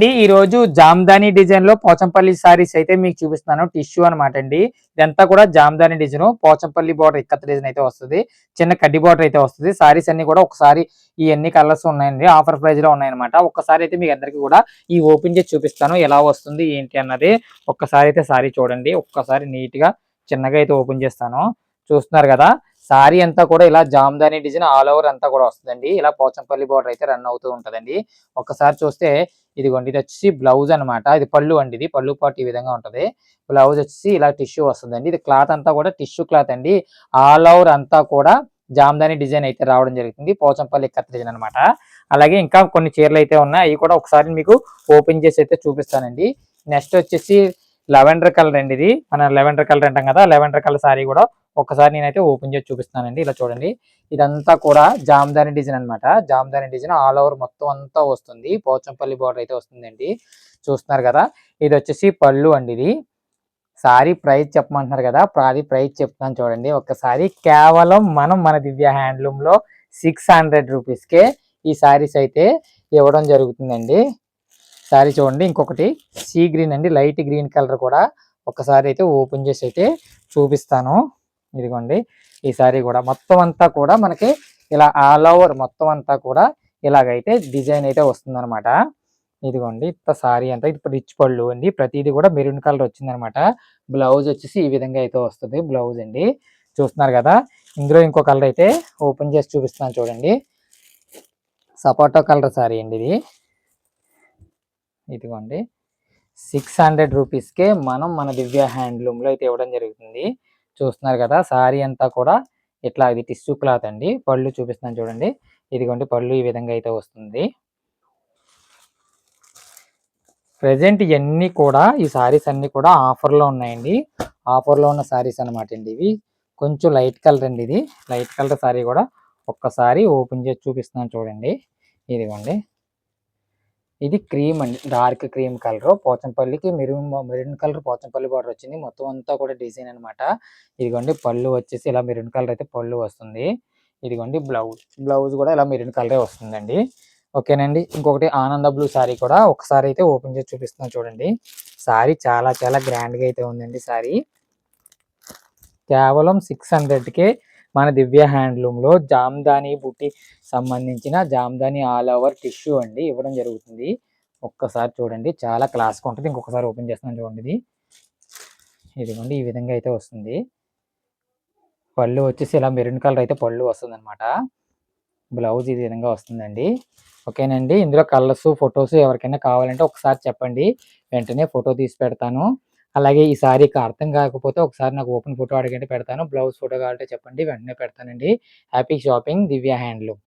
ఈ రోజు జామ్దాని డిజైన్ లో పోచంపల్లి సారీస్ అయితే మీకు చూపిస్తున్నాను. టిష్యూ అనమాట అండి. ఇదంతా కూడా Jamdani design, Pochampally border ikat design అయితే వస్తుంది. చిన్న కడ్డీ బార్డర్ అయితే వస్తుంది. సారీస్ అన్ని కూడా ఒకసారి ఈ అన్ని కలర్స్ ఉన్నాయండి. ఆఫర్ ప్రైస్ లో ఉన్నాయన్నమాట. ఒక్కసారి అయితే మీకు అందరికి కూడా ఈ ఓపెన్ చేసి చూపిస్తాను ఎలా వస్తుంది ఏంటి అన్నది. ఒక్కసారి అయితే సారీ చూడండి. ఒక్కసారి నీట్ గా చిన్నగా అయితే ఓపెన్ చేస్తాను. చూస్తున్నారు కదా, సారీ అంతా కూడా ఇలా జామ్దాని డిజైన్ ఆల్ ఓవర్ అంతా కూడా వస్తుందండి. ఇలా పోచంపల్లి బార్డర్ అయితే రన్ అవుతూ ఉంటదండి. ఒక్కసారి చూస్తే ఇదిగోండి, ఇది వచ్చేసి బ్లౌజ్ అనమాట. ఇది పళ్ళు అండి. ఇది పళ్ళు పాటు ఈ విధంగా ఉంటది. బ్లౌజ్ వచ్చేసి ఇలా టిష్యూ వస్తుందండి. ఇది క్లాత్ అంతా కూడా టిష్యూ క్లాత్ అండి. ఆల్ ఓవర్ అంతా కూడా జామ్దాని డిజైన్ అయితే రావడం జరుగుతుంది. పోచంపల్లి కత్తి డిజైన్ అనమాట. అలాగే ఇంకా కొన్ని చీరలు అయితే ఉన్నాయి. అవి కూడా ఒకసారి మీకు ఓపెన్ చేసి అయితే చూపిస్తానండి. నెక్స్ట్ వచ్చేసి లెవెండర్ కలర్ అండి. ఇది మన లెవెండర్ కలర్ అంటాం కదా, లెవెండర్ కలర్ సారీ కూడా ఒకసారి నేనైతే ఓపెన్ చేసి చూపిస్తానండి. ఇలా చూడండి, ఇదంతా కూడా జామ్దాని డిజైన్ అనమాట. జామ్దాని డిజైన్ ఆల్ ఓవర్ మొత్తం అంతా వస్తుంది. పోచంపల్లి బార్డర్ అయితే వస్తుందండి. చూస్తున్నారు కదా, ఇది వచ్చేసి పళ్ళు అండి. ఇది సారీ ప్రైస్ చెప్పమంటున్నారు కదా, అది ప్రైస్ చెప్తాను చూడండి. ఒక్కసారి కేవలం మన దివ్య హ్యాండ్లూమ్ లో 600 రూపీస్కే ఈ సారీస్ అయితే ఇవ్వడం జరుగుతుందండి. సారీ చూడండి. ఇంకొకటి సీ గ్రీన్ అండి, లైట్ గ్రీన్ కలర్ కూడా ఒకసారి అయితే ఓపెన్ చేసి అయితే చూపిస్తాను. ఇదిగోండి, ఈ సారీ కూడా మొత్తం అంతా కూడా మనకి ఇలా ఆల్ ఓవర్ మొత్తం అంతా కూడా ఇలాగైతే డిజైన్ అయితే వస్తుంది అనమాట. ఇదిగోండి, ఇంత సారీ అంతా ఇప్పుడు రిచ్ పళ్ళు అండి. ప్రతిదీ కూడా మెరూన్ కలర్ వచ్చింది అనమాట. బ్లౌజ్ వచ్చేసి ఈ విధంగా అయితే వస్తుంది బ్లౌజ్ అండి. చూస్తున్నారు కదా, ఇందులో ఇంకో కలర్ అయితే ఓపెన్ చేసి చూపిస్తున్నాను చూడండి. సపోటా కలర్ సారీ అండి ఇది. ఇదిగోండి, 600 రూపీస్కే మన దివ్య హ్యాండ్లూమ్ లో అయితే ఇవ్వడం జరుగుతుంది. చూస్తున్నారు కదా, సారీ అంతా కూడా ఇట్లా ఇది టిష్యూ క్లాత్ అండి. పళ్ళు చూపిస్తున్నాను చూడండి. ఇదిగోండి, పళ్ళు ఈ విధంగా అయితే వస్తుంది. ప్రెజెంట్ ఇవన్నీ కూడా ఈ సారీస్ అన్ని కూడా ఆఫర్ లో ఉన్నాయండి. ఆఫర్ లో ఉన్న సారీస్ అనమాట అండి ఇవి. కొంచెం లైట్ కలర్ అండి. ఇది లైట్ కలర్ సారీ కూడా ఒక్కసారి ఓపెన్ చేసి చూపిస్తున్నాను చూడండి. ఇదిగోండి, ఇది క్రీమ్ అండి, డార్క్ క్రీమ్ కలర్. పోచంపల్లికి మెరూన్ కలర్ పోచంపల్లి బార్డర్ వచ్చింది. మొత్తం అంతా కూడా డిజైన్ అనమాట. ఇదిగోండి, పళ్ళు వచ్చేసి ఇలా మెరూన్ కలర్ అయితే పళ్ళు వస్తుంది. ఇదిగోండి, బ్లౌజ్ కూడా ఇలా మెరూన్ కలరే వస్తుందండి. ఓకేనండి. ఇంకొకటి ఆనంద బ్లూ సారీ కూడా ఒకసారి అయితే ఓపెన్ చేసి చూపిస్తున్నాను చూడండి. సారీ చాలా చాలా గ్రాండ్ గా అయితే ఉందండి. సారీ కేవలం 600కే మన దివ్య హ్యాండ్లూమ్ లో జామ్దాని బుట్టి సంబంధించిన జామ్దాని ఆల్ ఓవర్ టిష్యూ అండి ఇవ్వడం జరుగుతుంది. ఒక్కసారి చూడండి, చాలా క్లాస్ గా ఉంటుంది. ఇంకొకసారి ఓపెన్ చేస్తున్నాను చూడండి. ఇదిగోండి, ఈ విధంగా అయితే వస్తుంది. పళ్ళు వచ్చేసి ఇలా మెరూన్ కలర్ అయితే పళ్ళు వస్తుంది అనమాట. బ్లౌజ్ ఈ విధంగా వస్తుందండి. ఓకేనండి. ఇందులో కలర్స్ ఫొటోస్ ఎవరికైనా కావాలంటే ఒకసారి చెప్పండి, వెంటనే ఫోటో తీసి పెడతాను. అలాగే ఈ సారీకి అర్థం కాకపోతే ఒకసారి నాకు ఓపెన్ ఫోటో అడిగంటే పెడతాను. బ్లౌజ్ ఫోటో కావాలంటే చెప్పండి, వెంటనే పెడతానండి. హ్యాపీ షాపింగ్ దివ్య హ్యాండ్లూమ్.